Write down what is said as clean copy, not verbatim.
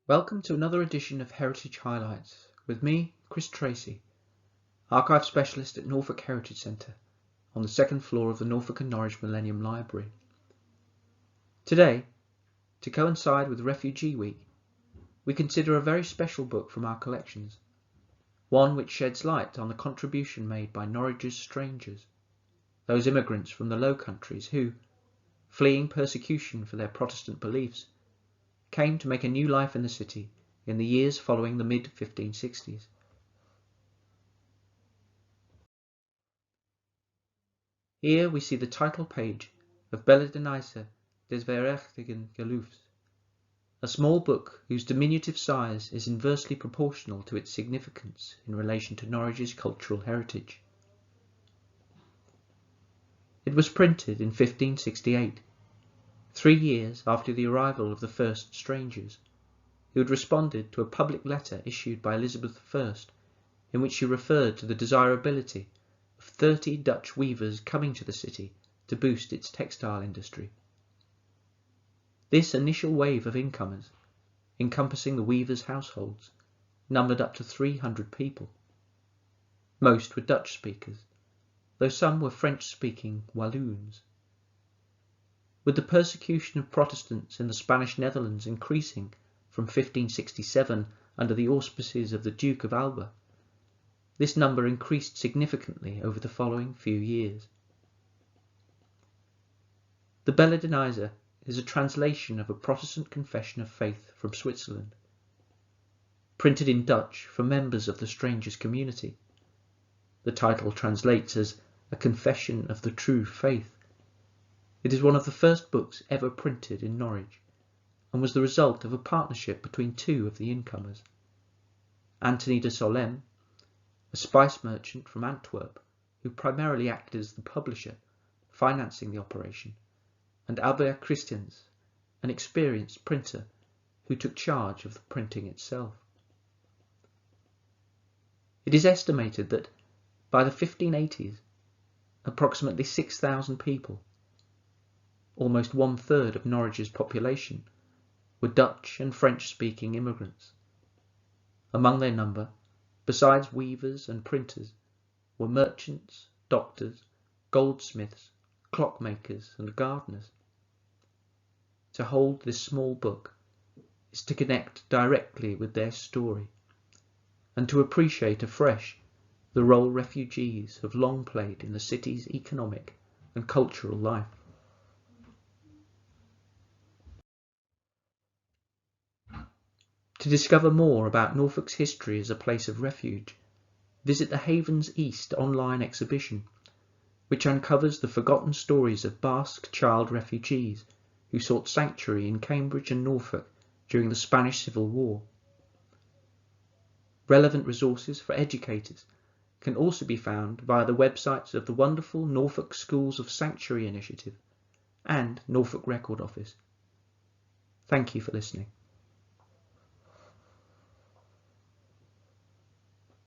Welcome to another edition of Heritage Highlights with me, Chris Tracy, Archive Specialist at Norfolk Heritage Centre on the second floor of the Norfolk and Norwich Millennium Library. Today, to coincide with Refugee Week, we consider a very special book from our collections, one which sheds light on the contribution made by Norwich's strangers, those immigrants from the Low Countries who, fleeing persecution for their Protestant beliefs, came to make a new life in the city in the years following the mid-1560s. Here we see the title page of Belijdenisse Ende, a small book whose diminutive size is inversely proportional to its significance in relation to Norwich's cultural heritage. It was printed in 1568, 3 years after the arrival of the first strangers, who had responded to a public letter issued by Elizabeth I, in which she referred to the desirability of 30 Dutch weavers coming to the city to boost its textile industry. This initial wave of incomers, encompassing the weavers' households, numbered up to 300 people. Most were Dutch speakers, though some were French-speaking Walloons. With the persecution of Protestants in the Spanish Netherlands increasing from 1567 under the auspices of the Duke of Alba, this number increased significantly over the following few years. The Belijdenisse is a translation of a Protestant confession of faith from Switzerland, printed in Dutch for members of the strangers' community. The title translates as a confession of the true faith. It is one of the first books ever printed in Norwich, and was the result of a partnership between two of the incomers, Anthony de Solem, a spice merchant from Antwerp who primarily acted as the publisher, financing the operation, and Albert Christians, an experienced printer who took charge of the printing itself. It is estimated that by the 1580s, approximately 6,000 people, almost 1/3 of Norwich's population, were Dutch and French-speaking immigrants. Among their number, besides weavers and printers, were merchants, doctors, goldsmiths, clockmakers, and gardeners. To hold this small book is to connect directly with their story, and to appreciate afresh the role refugees have long played in the city's economic and cultural life. To discover more about Norfolk's history as a place of refuge, visit the Havens East online exhibition, which uncovers the forgotten stories of Basque child refugees who sought sanctuary in Cambridge and Norfolk during the Spanish Civil War. Relevant resources for educators can also be found via the websites of the wonderful Norfolk Schools of Sanctuary Initiative and Norfolk Record Office. Thank you for listening.